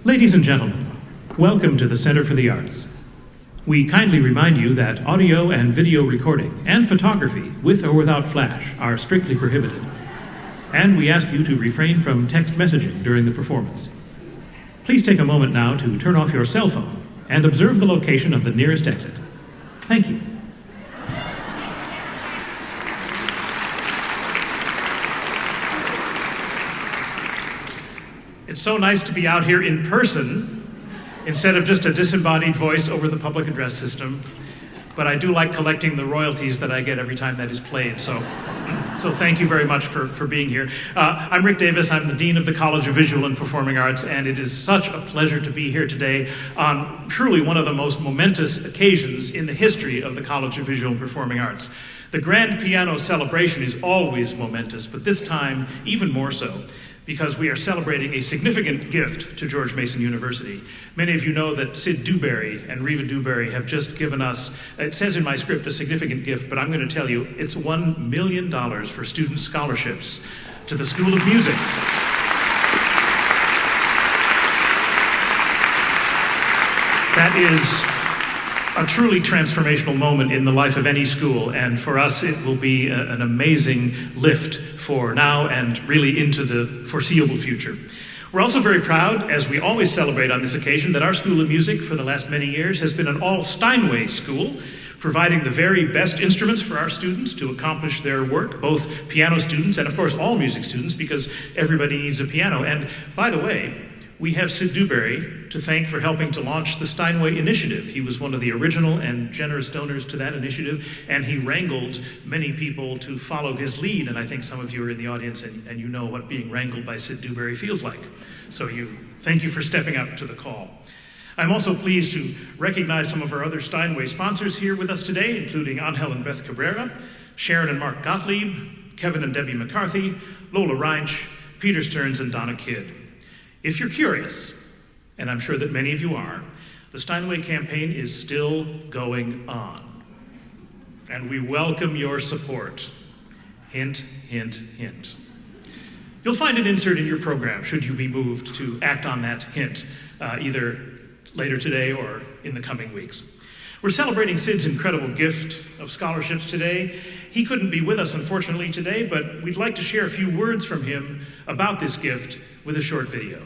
Ladies and gentlemen, welcome to the Center for the Arts. We kindly remind you that audio and video recording and photography, with or without flash, are strictly prohibited. And we ask you to refrain from text messaging during the performance. Please take a moment now to turn off your cell phone and observe the location of the nearest exit. Thank you. It's so nice to be out here in person instead of just a disembodied voice over the public address system. But I do like collecting the royalties that I get every time that is played. So thank you very much for being here. I'm Rick Davis. I'm the Dean of the College of Visual and Performing Arts, and it is such a pleasure to be here today on truly one of the most momentous occasions in the history of the College of Visual and Performing Arts. The Grand Piano Celebration is always momentous, but this time even more so, because we are celebrating a significant gift to George Mason University. Many of you know that Sid Dewberry and Reva Dewberry have just given us, it says in my script, a significant gift, but I'm going to tell you, it's $1 million for student scholarships to the School of Music. That is a truly transformational moment in the life of any school, and for us it will be an amazing lift for now and really into the foreseeable future. We're also very proud, as we always celebrate on this occasion, that our School of Music for the last many years has been an all Steinway school, providing the very best instruments for our students to accomplish their work, both piano students and of course all music students, because everybody needs a piano. And by the way, we have Sid Dewberry to thank for helping to launch the Steinway Initiative. He was one of the original and generous donors to that initiative, and he wrangled many people to follow his lead. And I think some of you are in the audience and you know what being wrangled by Sid Dewberry feels like. So thank you for stepping up to the call. I'm also pleased to recognize some of our other Steinway sponsors here with us today, including Angel and Beth Cabrera, Sharon and Mark Gottlieb, Kevin and Debbie McCarthy, Lola Reinsch, Peter Stearns, and Donna Kidd. If you're curious, and I'm sure that many of you are, the Steinway campaign is still going on. And we welcome your support. Hint, hint, hint. You'll find an insert in your program should you be moved to act on that hint, either later today or in the coming weeks. We're celebrating Sid's incredible gift of scholarships today. He couldn't be with us, unfortunately, today, but we'd like to share a few words from him about this gift with a short video.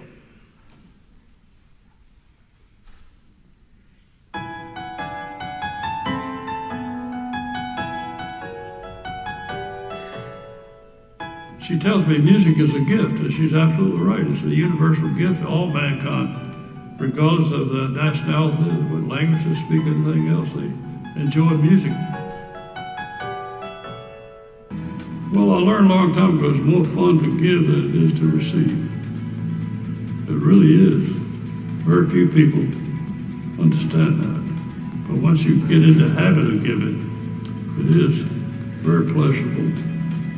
She tells me music is a gift, and she's absolutely right. It's a universal gift to all mankind, regardless of the nationality, what language they speak, anything else. They enjoy music. Well, I learned a long time ago it's more fun to give than it is to receive. It really is. Very few people understand that. But once you get in the habit of giving, it is very pleasurable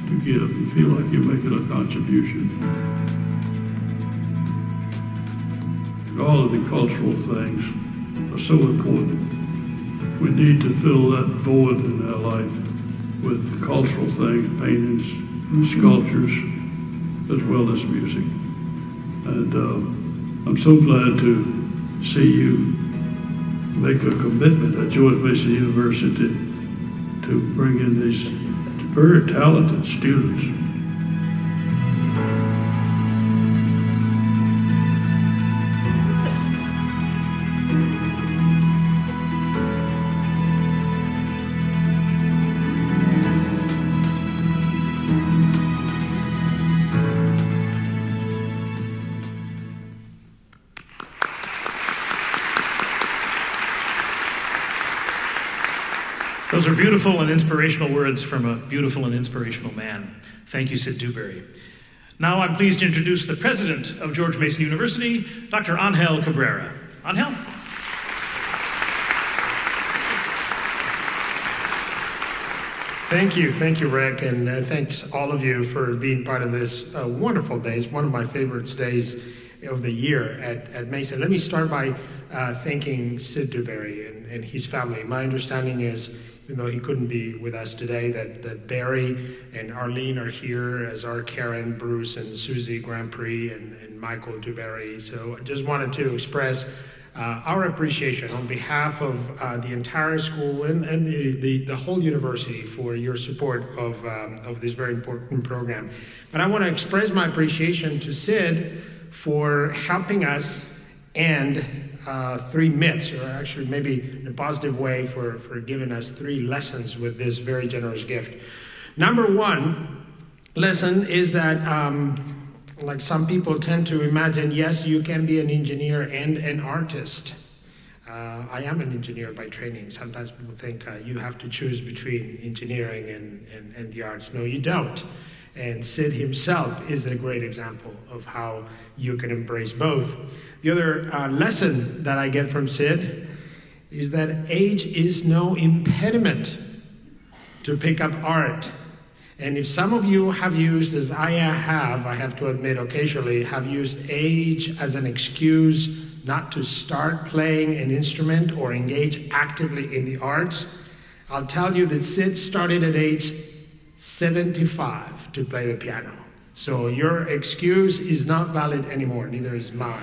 to give. You feel like you're making a contribution. All of the cultural things are so important. We need to fill that void in our life with cultural things, paintings, sculptures, as well as music. And I'm so glad to see you make a commitment at George Mason University to bring in these very talented students. Those are beautiful and inspirational words from a beautiful and inspirational man. Thank you, Sid Dewberry. Now I'm pleased to introduce the president of George Mason University, Dr. Angel Cabrera. Angel? Thank you, Rick, and thanks all of you for being part of this wonderful day. It's one of my favorite days of the year at Mason. Let me start by thanking Sid Dewberry and his family. My understanding is even though he couldn't be with us today, that Barry and Arlene are here, as are Karen, Bruce, and Susie Grand Prix, and Michael Dewberry. So I just wanted to express our appreciation on behalf of the entire school and the whole university for your support of this very important program. But I want to express my appreciation to Sid for helping us end 3 myths, or actually maybe in a positive way for giving us 3 lessons with this very generous gift. Number 1 lesson is that like some people tend to imagine, yes, you can be an engineer and an artist. I am an engineer by training. Sometimes people think you have to choose between engineering and the arts. No, you don't. And Sid himself is a great example of how you can embrace both. The other lesson that I get from Sid is that age is no impediment to pick up art. And if some of you have used, as I have to admit occasionally, have used age as an excuse not to start playing an instrument or engage actively in the arts, I'll tell you that Sid started at age 75 to play the piano. So your excuse is not valid anymore, neither is mine.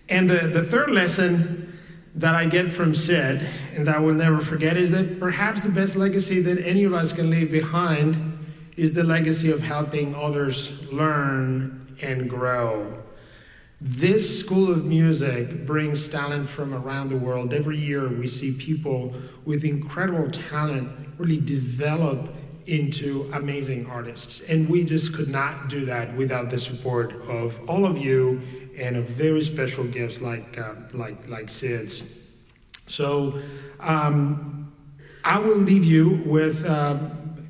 And the third lesson that I get from Sid, and that I will never forget, is that perhaps the best legacy that any of us can leave behind is the legacy of helping others learn and grow. This School of Music brings talent from around the world. Every year we see people with incredible talent really develop into amazing artists. And we just could not do that without the support of all of you and of very special gifts like Sid's. So I will leave you with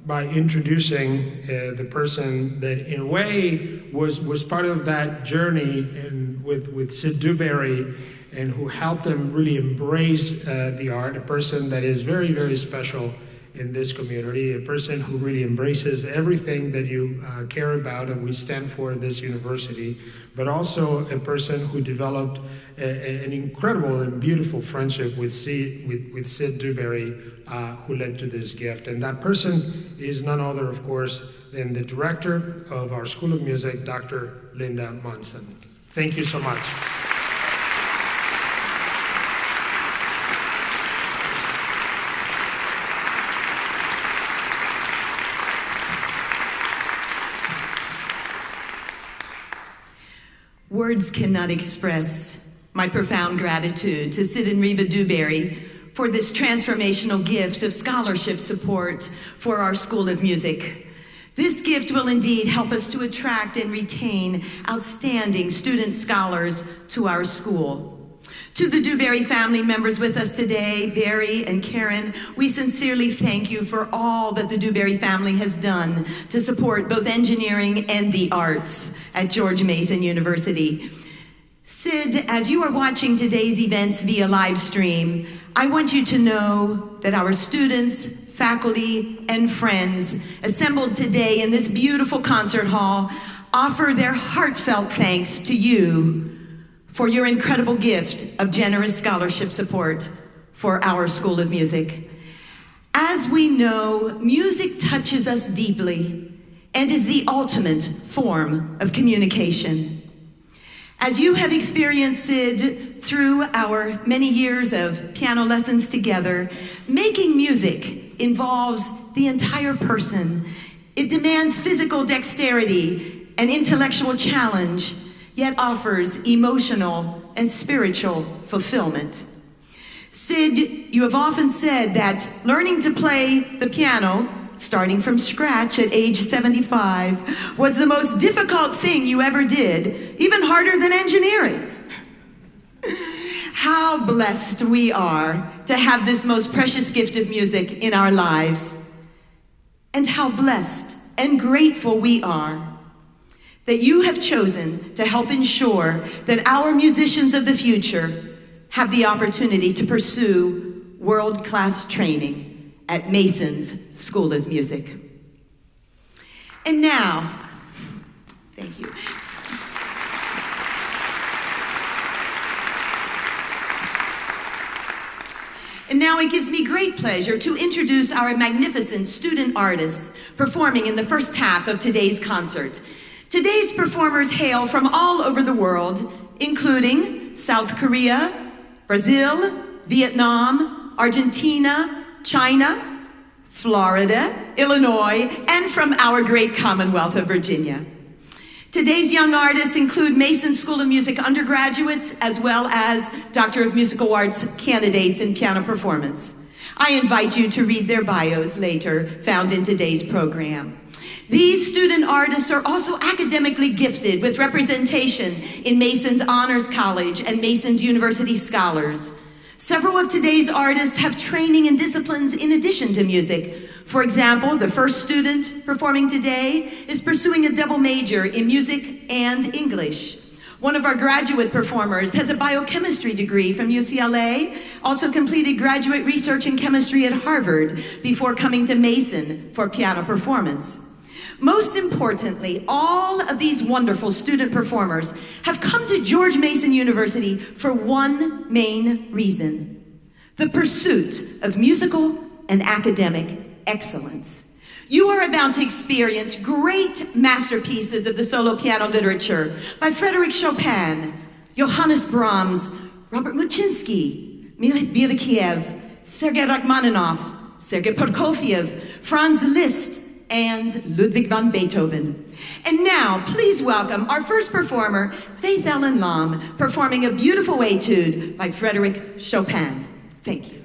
by introducing the person that in a way was part of that journey and with Sid Dewberry, and who helped him really embrace the art, a person that is very, very special in this community, a person who really embraces everything that you care about and we stand for at this university, but also a person who developed an incredible and beautiful friendship with Sid Dewberry, who led to this gift. And that person is none other, of course, than the director of our School of Music, Dr. Linda Monson. Thank you so much. Words cannot express my profound gratitude to Sid and Reva Dewberry for this transformational gift of scholarship support for our School of Music. This gift will indeed help us to attract and retain outstanding student scholars to our school. To the Dewberry family members with us today, Barry and Karen, we sincerely thank you for all that the Dewberry family has done to support both engineering and the arts at George Mason University. Sid, as you are watching today's events via live stream, I want you to know that our students, faculty, and friends assembled today in this beautiful concert hall offer their heartfelt thanks to you for your incredible gift of generous scholarship support for our School of Music. As we know, music touches us deeply and is the ultimate form of communication. As you have experienced, Sid, through our many years of piano lessons together, making music involves the entire person. It demands physical dexterity and intellectual challenge, yet offers emotional and spiritual fulfillment. Sid, you have often said that learning to play the piano, starting from scratch at age 75, was the most difficult thing you ever did, even harder than engineering. How blessed we are to have this most precious gift of music in our lives, and how blessed and grateful we are that you have chosen to help ensure that our musicians of the future have the opportunity to pursue world-class training at Mason's School of Music. And now, thank you. And now now it gives me great pleasure to introduce our magnificent student artists performing in the first half of today's concert. Today's performers hail from all over the world, including South Korea, Brazil, Vietnam, Argentina, China, Florida, Illinois, and from our great Commonwealth of Virginia. Today's young artists include Mason School of Music undergraduates as well as Doctor of Musical Arts candidates in piano performance. I invite you to read their bios later, found in today's program. These student artists are also academically gifted with representation in Mason's Honors College and Mason's University Scholars. Several of today's artists have training in disciplines in addition to music. For example, the first student performing today is pursuing a double major in music and English. One of our graduate performers has a biochemistry degree from UCLA, also completed graduate research in chemistry at Harvard before coming to Mason for piano performance. Most importantly, all of these wonderful student performers have come to George Mason University for one main reason: the pursuit of musical and academic excellence. You are about to experience great masterpieces of the solo piano literature by Frédéric Chopin, Johannes Brahms, Robert Muchinsky, Milet Bielakiev, Sergei Rachmaninoff, Sergei Prokofiev, Franz Liszt, and Ludwig van Beethoven. And now, please welcome our first performer, Faith Ellen Lam, performing a beautiful etude by Frédéric Chopin. Thank you.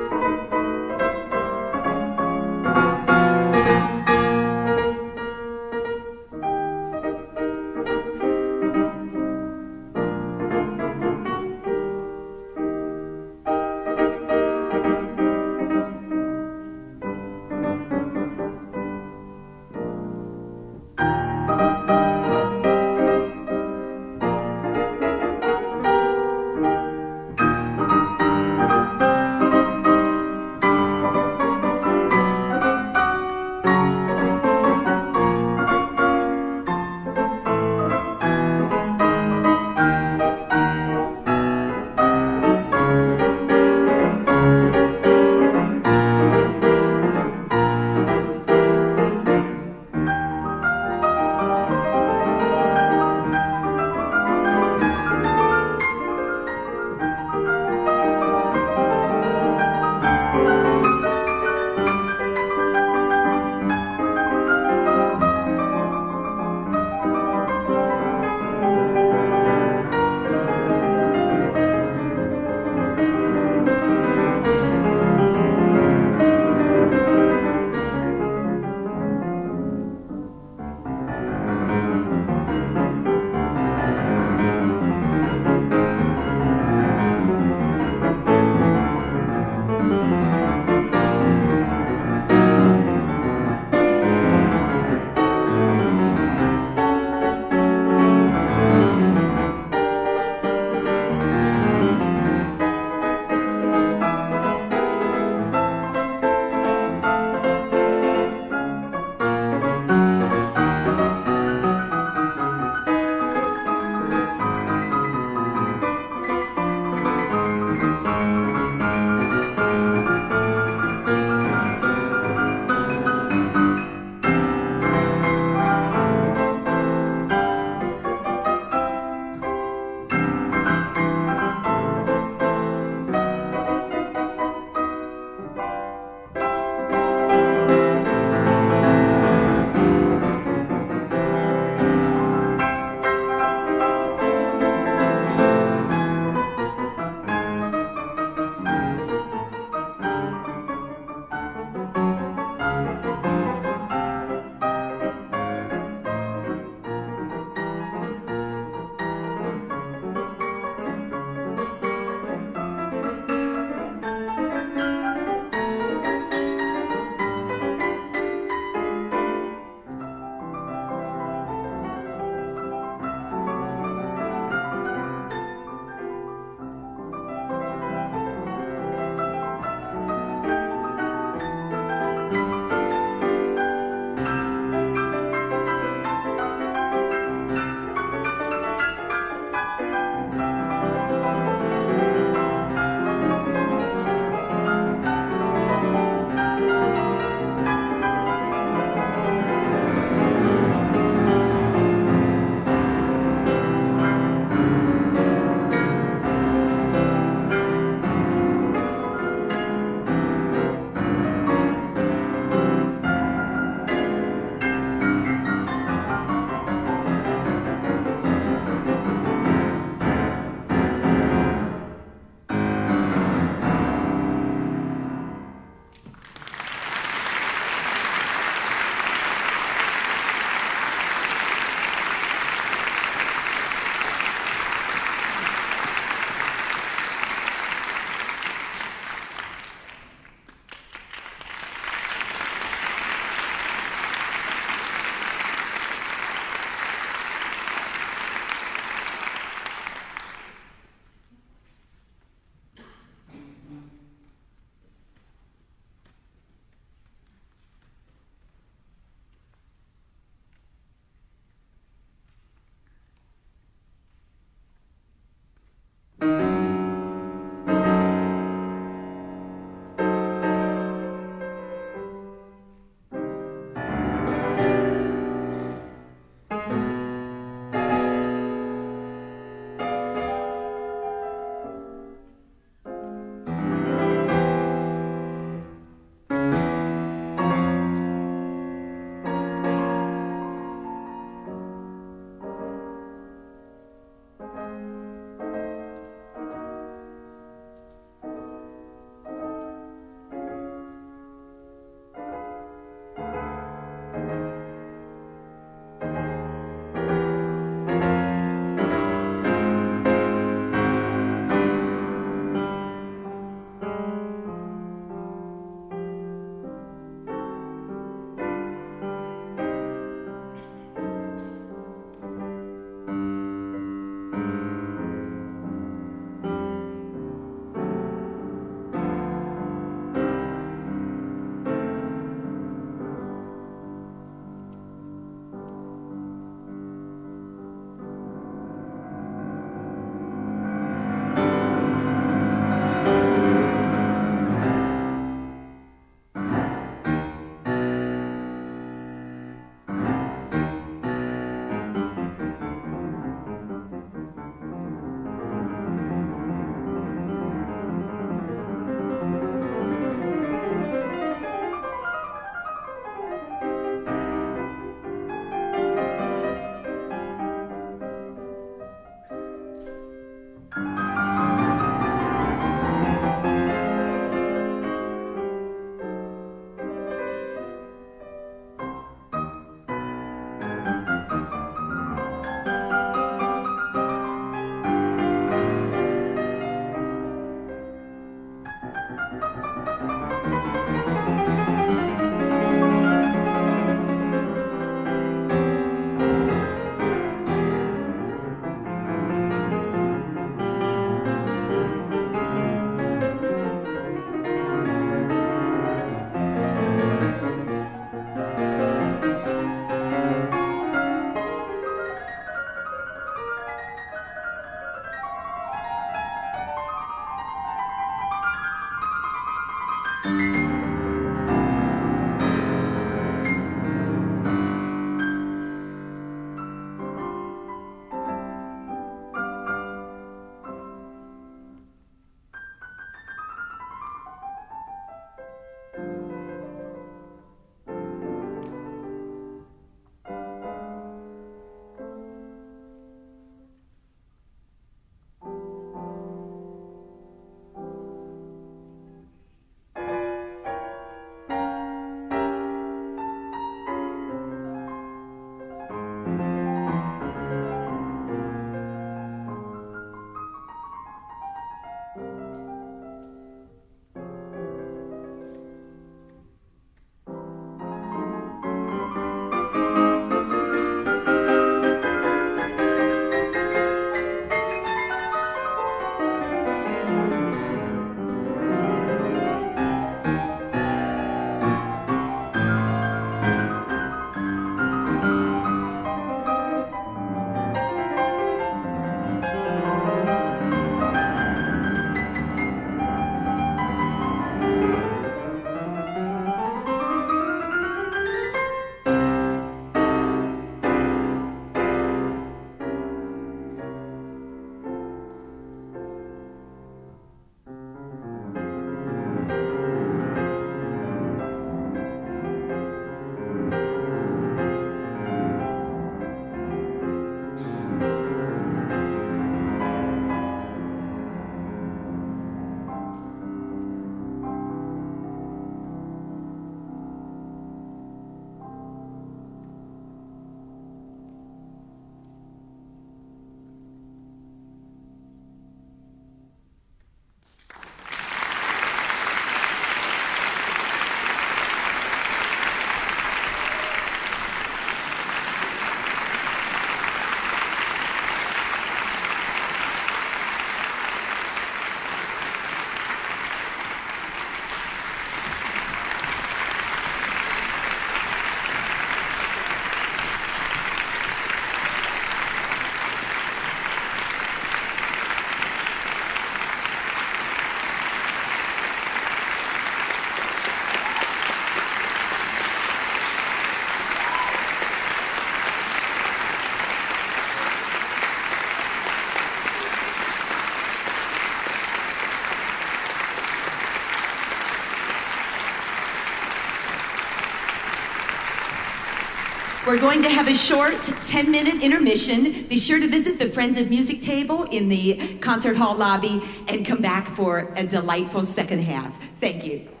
We're going to have a short 10-minute intermission. Be sure to visit the Friends of Music table in the concert hall lobby and come back for a delightful second half. Thank you.